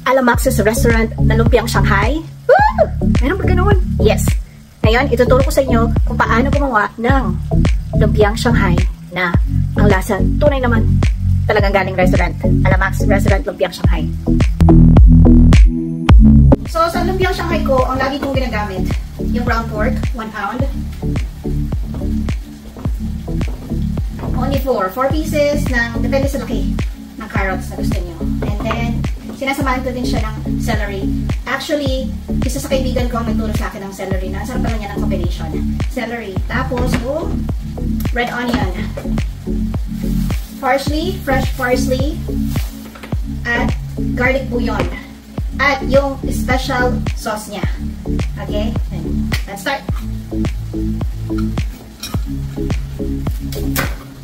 Alamax's restaurant na lumpiang Shanghai. Woo! Meron ba ganoon? Yes. Ngayon, ituturo ko sa inyo kung paano gumawa ng lumpiang Shanghai na ang lasa tunay naman talagang galing restaurant. Alamax restaurant lumpiang Shanghai. So, sa lumpiang Shanghai ko, ang lagi kong ginagamit, yung ground pork, 1 pound. Only 4 pieces ng, depende sa laki ng carrots na gusto nyo. And then, sinasamahan ko din siya ng celery. Actually, isa sa kaibigan ko ang nagturo sa akin ng celery na sarap naman niya ng combination. Celery. Tapos, red onion. Parsley, fresh parsley. At garlic bouillon. At yung special sauce niya. Okay? Let's start.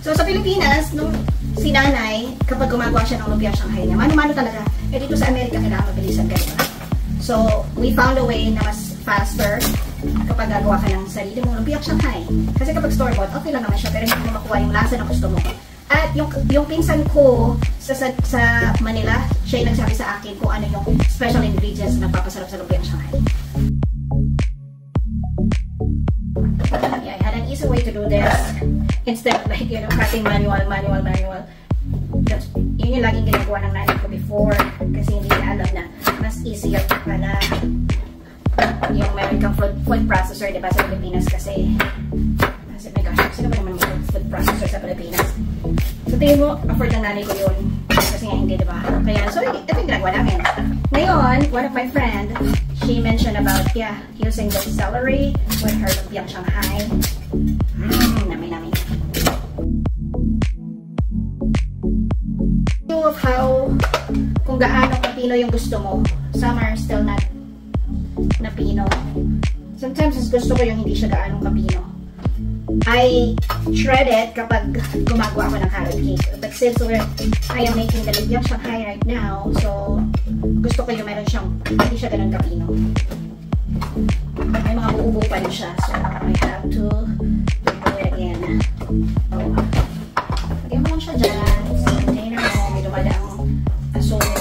So, sa Pilipinas, nung si nanay, kapag gumagawa siya ng lumpia Shanghai niya, mano-mano talaga. Eh, dito sa Amerika, kailangan mabilisan ganito. So, we found a way na mas faster kapag gagawa ka ng sarili mong lumpia Shanghai. Kasi kapag store-bought, okay lang naman siya, pero hindi mo makuha yung lasa na gusto mo. At yung pinsan ko sa Manila, siya yung nagsabi sa akin kung ano yung special ingredients na nagpapasarap sa lumpia Shanghai. Yeah, I had an easy way to do this. Instead of like, cutting manual. Yun yung laging ginagawa ng nanay ko before. Kasi hindi niya alam na mas easier pala yung meron kang food processor, diba, sa Pilipinas kasi my gosh, sino ba naman may food processor sa Pilipinas? So, tingin mo, afford ng nanay ko yun. Kasi nga hindi, diba? Kaya, so, ito yung ginagawa namin. Ngayon, one of my friend, she mentioned about, using the celery with her lumpiang Shanghai. Nami. Of how, kung gaano kapino yung gusto mo. Some are still not napino. Sometimes gusto ko yung hindi siya gaano kapino. I shred it kapag gumagawa ako ng carrot cake. But since I am making the lumpiang Shanghai right now, so gusto ko yung meron siyang hindi siya ganun kapino. May mga buo-buo pa rin siya. So I have to do it again. So, lagyan mo lang siya dyan. Sa container mo, may dumadaang asukal.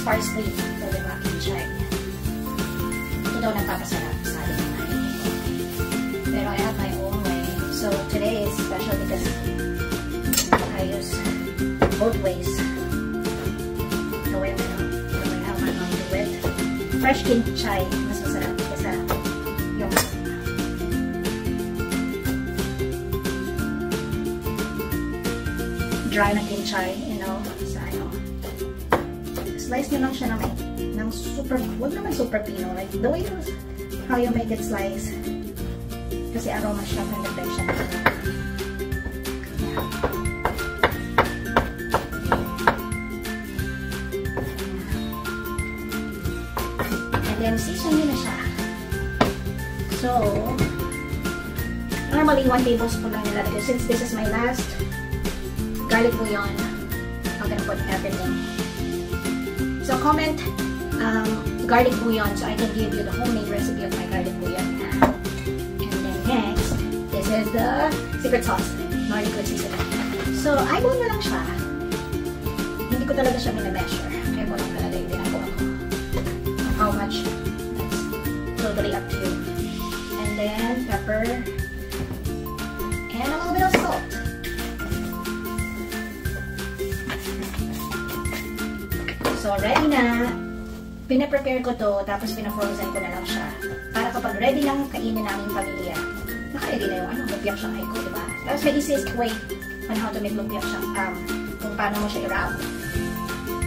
Parsley, so the mac and cheese. Ito daw nagpapasarap sa akin ng nanay ko. Pero I have my own way. So today is special because I use both ways. The way how my mom do it. Fresh kimchi, mas masarap kaysa yung dry na kimchi, sa slice nyo lang siya ng super, wag naman super pino, like the way how you make it slice. Kasi aroma siya, magandang siya. And then season nyo na siya. So, normally 1 tablespoon lang nilalagay. Since this is my last garlic bouillon, I'm gonna put everything. So comment garlic bouillon so I can give you the homemade recipe of my garlic bouillon. And then next, this is the secret sauce, Nordic Good Seasoning. So eyeball na lang siya. Hindi ko talaga siya mina-measure. Eyeball lang talaga yung ginagawa ko. How much? That's totally up to you. And then pepper and a little bit of salt. So, ready na. Pina-prepare ko to, tapos pina-frozen ko na lang siya. Para kapag ready lang kainin namin pamilya, naka-ready na yung lumpiang Shanghai ko, diba? Tapos may easiest way on how to make lumpiang Shanghai, kung paano mo siya i-wrap.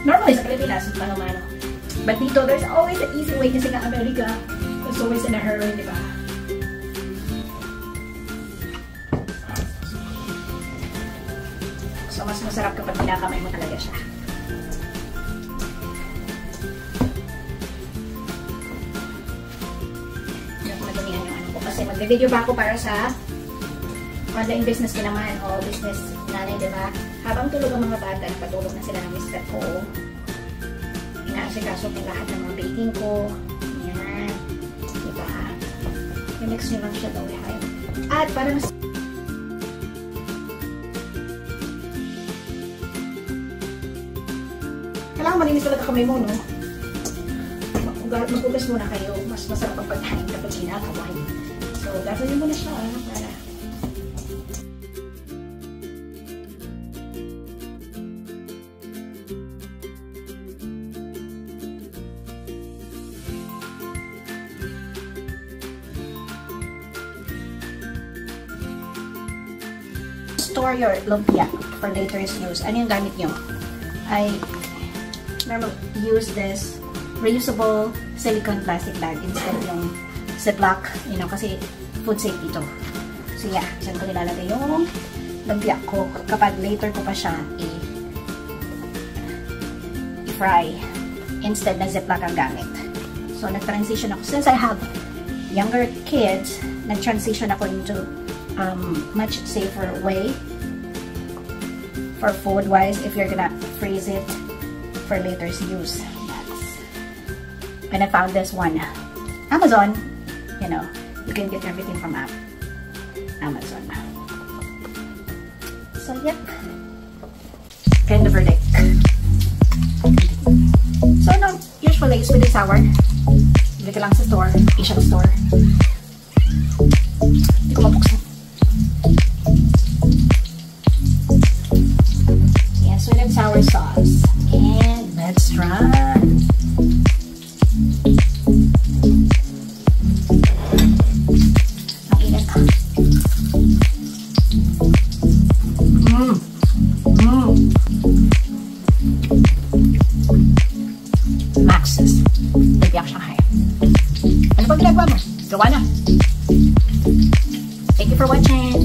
Normally sa Pilipinas, mano-mano. But dito, there's always an easy way kasi nga Amerika. Because It's always in a hurry, di ba? So, mas masarap kapag kinakamay mo talaga siya. Madumihan yung ano ko. Kasi magbe-video pa ako para sa online business ko naman. O business nanay, di ba? Habang tulog ang mga bata, napatulog na sila ng mister ko. Inaasikaso ko lahat ng mga baking ko. Yan. Diba? I-mix nyo lang siya daw. At para mas kailangan malinis talaga kamay mo, no? Maghugas muna kayo. Mas masarap ang pagkain kapag sinakamay. So, gagawin mo na siya para store your lumpia for later's use. Ano yung gamit nyo? I use this reusable silicone plastic bag instead yung Ziploc, you know, kasi food safety to. So yeah, dyan ko nilalagay yung lumpia ko kapag later ko pa siya i-fry instead na Ziploc ang gamit. So nag-transition ako. Since I have younger kids, nag-transition ako into much safer way for food wise if you're gonna freeze it for later's use. And I found this one. Amazon, you know, you can get everything from Amazon. So yep, kind of verdict. So no, usually sweet and sour. Bili ka lang sa store, Asian store. Hindi ko mabuksan. Yeah, sweet and sour sauce. And let's try. Ang init. Max's. Bibiyak Shanghai. Ano pa ginagawa mo? Gawa na. Thank you for watching.